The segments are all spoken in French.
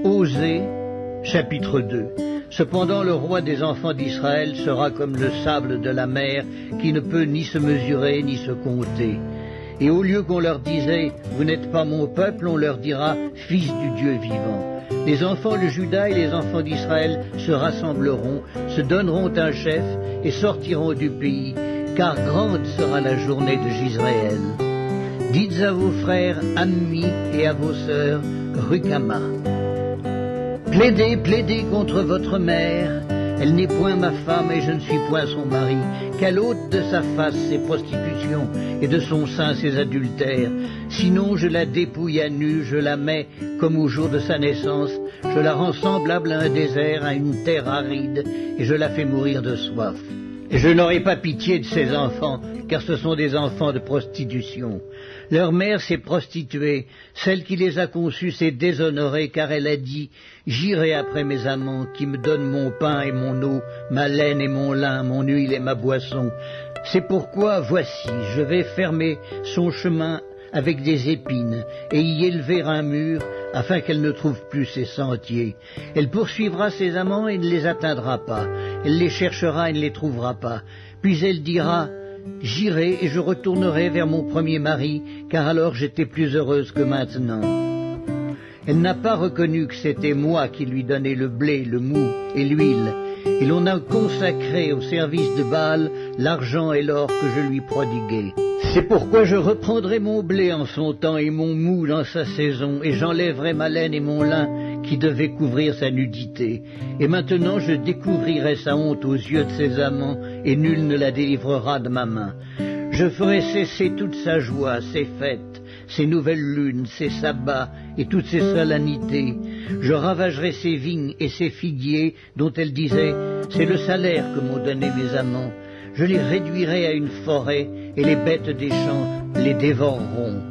Osée, chapitre 2. Cependant le roi des enfants d'Israël sera comme le sable de la mer, qui ne peut ni se mesurer ni se compter. Et au lieu qu'on leur disait « Vous n'êtes pas mon peuple », on leur dira « Fils du Dieu vivant ». Les enfants de Juda et les enfants d'Israël se rassembleront, se donneront un chef et sortiront du pays, car grande sera la journée de Jisraël. Dites à vos frères Ammi et à vos sœurs Rucama. Plaidez, plaidez contre votre mère. Elle n'est point ma femme et je ne suis point son mari. Qu'elle ôte de sa face ses prostitutions et de son sein ses adultères. Sinon je la dépouille à nu, je la mets comme au jour de sa naissance. Je la rends semblable à un désert, à une terre aride, et je la fais mourir de soif. Et je n'aurai pas pitié de ses enfants, car ce sont des enfants de prostitution. Leur mère s'est prostituée, celle qui les a conçus s'est déshonorée, car elle a dit « J'irai après mes amants, qui me donnent mon pain et mon eau, ma laine et mon lin, mon huile et ma boisson. C'est pourquoi, voici, je vais fermer son chemin avec des épines, et y élever un mur, afin qu'elle ne trouve plus ses sentiers. Elle poursuivra ses amants et ne les atteindra pas. Elle les cherchera et ne les trouvera pas. Puis elle dira « J'irai et je retournerai vers mon premier mari, car alors j'étais plus heureuse que maintenant. » Elle n'a pas reconnu que c'était moi qui lui donnais le blé, le mou et l'huile, et l'on a consacré au service de Baal l'argent et l'or que je lui prodiguais. C'est pourquoi je reprendrai mon blé en son temps et mon mou dans sa saison, et j'enlèverai ma laine et mon lin qui devaient couvrir sa nudité. Et maintenant je découvrirai sa honte aux yeux de ses amants, et nul ne la délivrera de ma main. Je ferai cesser toute sa joie, ses fêtes, ses nouvelles lunes, ses sabbats et toutes ses solennités. Je ravagerai ses vignes et ses figuiers dont elle disait « C'est le salaire que m'ont donné mes amants ». Je les réduirai à une forêt, et les bêtes des champs les dévoreront.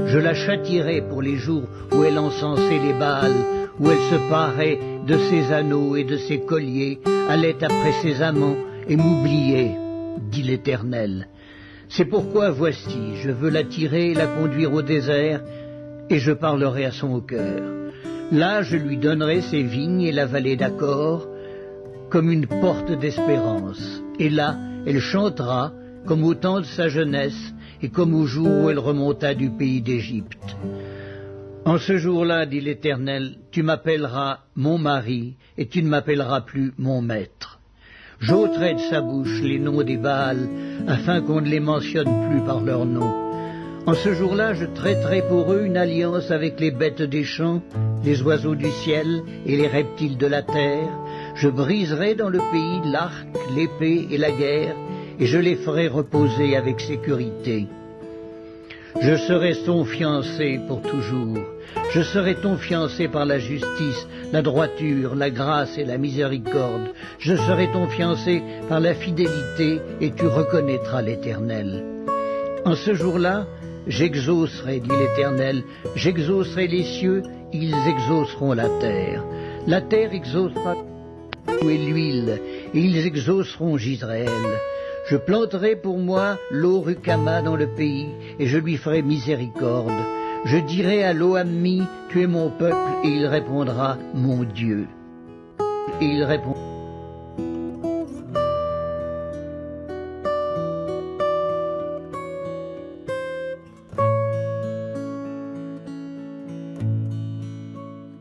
Je la châtierai pour les jours où elle encensait les Baals, où elle se parait de ses anneaux et de ses colliers, allait après ses amants et m'oubliait, dit l'Éternel. C'est pourquoi voici, je veux la tirer et la conduire au désert, et je parlerai à son cœur. Là je lui donnerai ses vignes et la vallée d'Accor, comme une porte d'espérance. Et là, elle chantera, comme au temps de sa jeunesse, et comme au jour où elle remonta du pays d'Égypte. En ce jour-là, dit l'Éternel, tu m'appelleras mon mari, et tu ne m'appelleras plus mon maître. J'ôterai de sa bouche les noms des Baals, afin qu'on ne les mentionne plus par leur nom. En ce jour-là, je traiterai pour eux une alliance avec les bêtes des champs, les oiseaux du ciel et les reptiles de la terre. Je briserai dans le pays l'arc, l'épée et la guerre, et je les ferai reposer avec sécurité. Je serai son fiancé pour toujours. Je serai ton fiancé par la justice, la droiture, la grâce et la miséricorde. Je serai ton fiancé par la fidélité, et tu reconnaîtras l'Éternel. En ce jour-là, j'exaucerai, dit l'Éternel, j'exaucerai les cieux, ils exauceront la terre. La terre exaucera et l'huile, et ils exauceront Jisraël. Je planterai pour moi l'eau Rucama dans le pays, et je lui ferai miséricorde. Je dirai à l'eau Ammi, tu es mon peuple, et il répondra, mon Dieu. Et il répondra.